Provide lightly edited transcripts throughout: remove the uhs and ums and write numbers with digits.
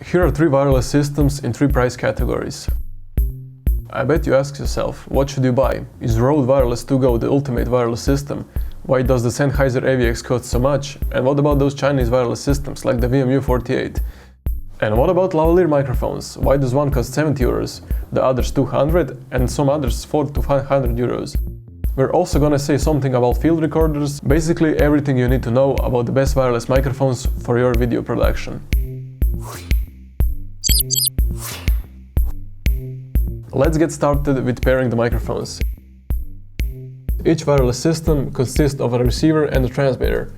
Here are 3 wireless systems in 3 price categories. I bet you ask yourself, what should you buy? Is Rode Wireless 2 Go the ultimate wireless system? Why does the Sennheiser AVX cost so much? And what about those Chinese wireless systems like the VMU48? And what about lavalier microphones? Why does one cost 70 euros, the others 200 and some others 400 to 500 euros? We're also gonna say something about field recorders, basically everything you need to know about the best wireless microphones for your video production. Let's get started with pairing the microphones. Each wireless system consists of a receiver and a transmitter.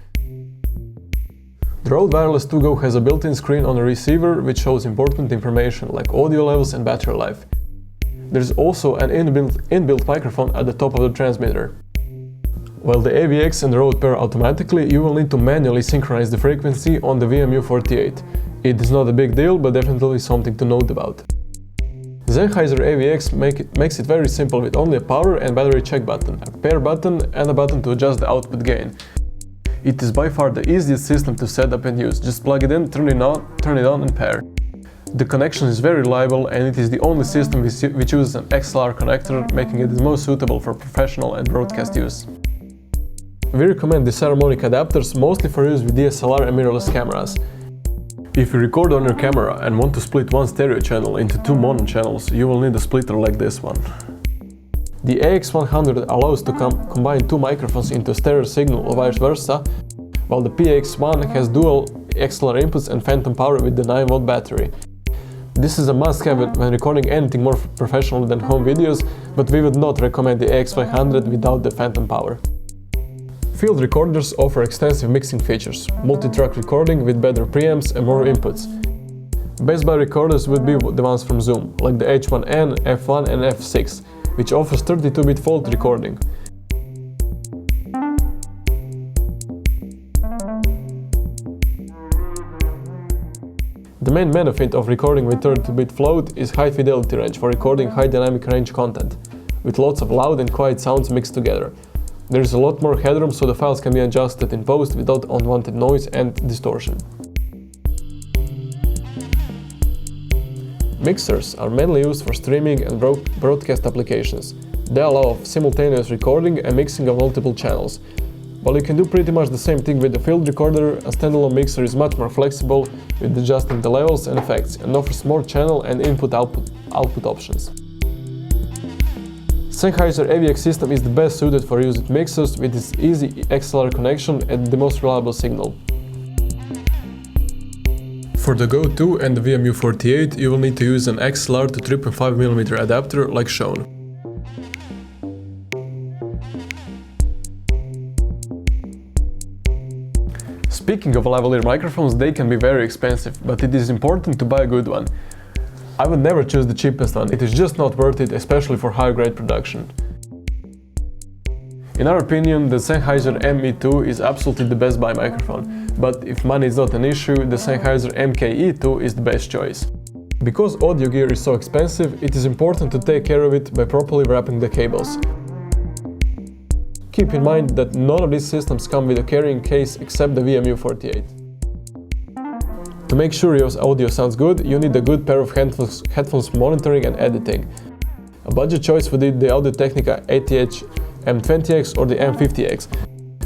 The Rode Wireless 2 Go has a built-in screen on the receiver which shows important information like audio levels and battery life. There is also an inbuilt microphone at the top of the transmitter. While the AVX and the Rode pair automatically, you will need to manually synchronize the frequency on the VMU48. It is not a big deal, but definitely something to note about. Sennheiser AVX makes it very simple with only a power and battery check button, a pair button and a button to adjust the output gain. It is by far the easiest system to set up and use, just plug it in, turn it on and pair. The connection is very reliable and it is the only system which uses an XLR connector, making it the most suitable for professional and broadcast use. We recommend these harmonic adapters mostly for use with DSLR and mirrorless cameras. If you record on your camera and want to split one stereo channel into 2 mono channels, you will need a splitter like this one. The AX100 allows to combine 2 microphones into a stereo signal or vice versa, while the PX1 has dual XLR inputs and phantom power with the 9-volt battery. This is a must-have when recording anything more professional than home videos, but we would not recommend the AX500 without the phantom power. Field recorders offer extensive mixing features, multi-track recording with better preamps and more inputs. Best buy recorders would be the ones from Zoom, like the H1N, F1 and F6, which offers 32-bit fault recording. The main benefit of recording with 32-bit float is high fidelity range for recording high dynamic range content, with lots of loud and quiet sounds mixed together. There is a lot more headroom so the files can be adjusted in post without unwanted noise and distortion. Mixers are mainly used for streaming and broadcast applications. They allow simultaneous recording and mixing of multiple channels. While you can do pretty much the same thing with a field recorder, a standalone mixer is much more flexible with adjusting the levels and effects and offers more channel and input-output options. Sennheiser AVX system is the best suited for use with mixers with its easy XLR connection and the most reliable signal. For the Go 2 and the VMU48 you will need to use an XLR to 3.5mm adapter like shown. Speaking of lavalier microphones, they can be very expensive, but it is important to buy a good one. I would never choose the cheapest one, it is just not worth it, especially for high grade production. In our opinion, the Sennheiser ME2 is absolutely the best buy microphone, but if money is not an issue, the Sennheiser MKE2 is the best choice. Because audio gear is so expensive, it is important to take care of it by properly wrapping the cables. Keep in mind that none of these systems come with a carrying case except the VMU48. To make sure your audio sounds good, you need a good pair of headphones for monitoring and editing. A budget choice would be the Audio-Technica ATH M20X or the M50X.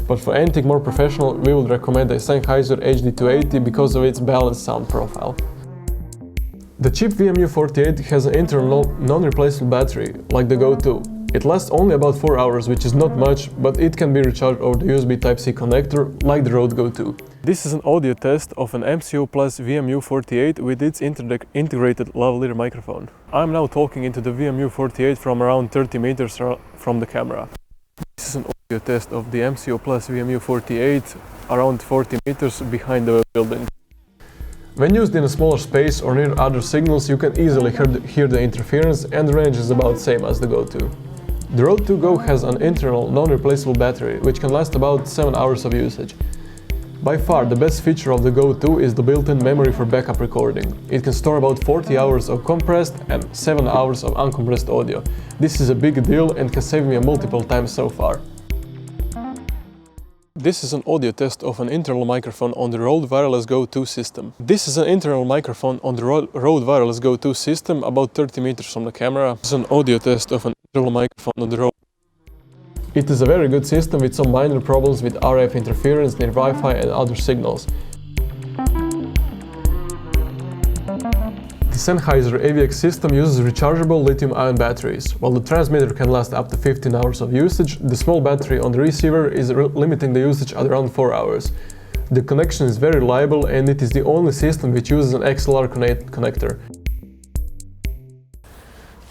But for anything more professional, we would recommend the Sennheiser HD280 because of its balanced sound profile. The cheap VMU48 has an internal non-replaceable battery, like the Go 2. It lasts only about 4 hours, which is not much, but it can be recharged over the USB Type-C connector, like the Rode Go 2. This is an audio test of an McoPlus VMU48 with its integrated lavalier microphone. I'm now talking into the VMU48 from around 30 meters from the camera. This is an audio test of the McoPlus VMU48 around 40 meters behind the building. When used in a smaller space or near other signals, you can easily hear the interference, and the range is about the same as the Go 2. The Rode 2 Go has an internal non-replaceable battery, which can last about 7 hours of usage. By far, the best feature of the Go 2 is the built-in memory for backup recording. It can store about 40 hours of compressed and 7 hours of uncompressed audio. This is a big deal and can save me multiple times so far. This is an audio test of an internal microphone on the Rode Wireless Go 2 system. This is an internal microphone on the Rode Wireless Go 2 system about 30 meters from the camera. This is an audio test of an internal microphone on the Rode. It is a very good system with some minor problems with RF interference near Wi-Fi and other signals. The Sennheiser AVX system uses rechargeable lithium-ion batteries. While the transmitter can last up to 15 hours of usage, the small battery on the receiver is limiting the usage at around 4 hours. The connection is very reliable and it is the only system which uses an XLR connector.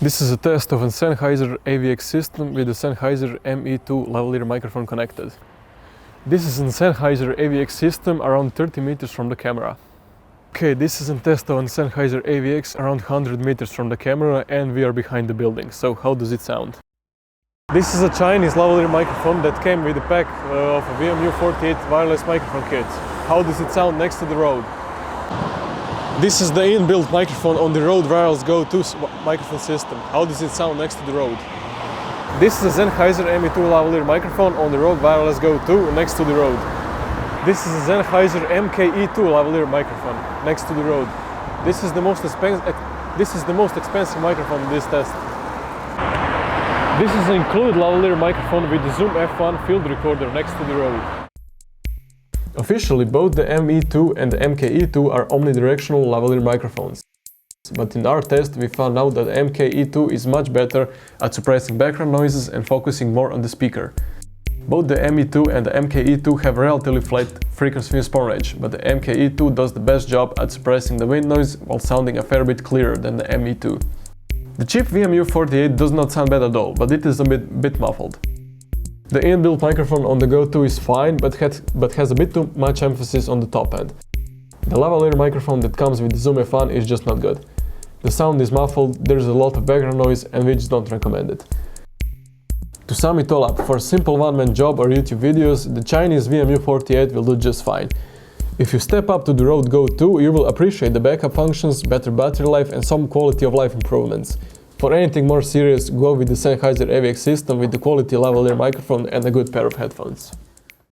This is a test of a Sennheiser AVX system with the Sennheiser ME2 lavalier microphone connected. This is a Sennheiser AVX system around 30 meters from the camera. Okay, this is a test of a Sennheiser AVX around 100 meters from the camera and we are behind the building. So how does it sound? This is a Chinese lavalier microphone that came with a pack of a VMU48 wireless microphone kit. How does it sound next to the Rode? This is the inbuilt microphone on the Rode Wireless Go 2 microphone system. How does it sound next to the Rode? This is a Sennheiser ME2 lavalier microphone on the Rode Wireless Go 2 next to the Rode. This is a Sennheiser MkE2 lavalier microphone next to the Rode. This is the most expensive microphone in this test. This is an included lavalier microphone with the Zoom F1 field recorder next to the Rode. Officially, both the ME2 and the MkE2 are omnidirectional lavalier microphones. But in our test, we found out that MkE2 is much better at suppressing background noises and focusing more on the speaker. Both the ME2 and the MkE2 have relatively flat frequency response range, but the MkE2 does the best job at suppressing the wind noise while sounding a fair bit clearer than the ME2. The cheap VMU48 does not sound bad at all, but it is a bit muffled. The inbuilt microphone on the Go 2 is fine, but has a bit too much emphasis on the top end. The lavalier microphone that comes with the Zoom F1 is just not good. The sound is muffled, there's a lot of background noise, and we just don't recommend it. To sum it all up, for a simple one-man job or YouTube videos, the Chinese VMU48 will do just fine. If you step up to the Rode Go 2, you will appreciate the backup functions, better battery life and some quality of life improvements. For anything more serious, go with the Sennheiser AVX system with the quality lavalier microphone and a good pair of headphones.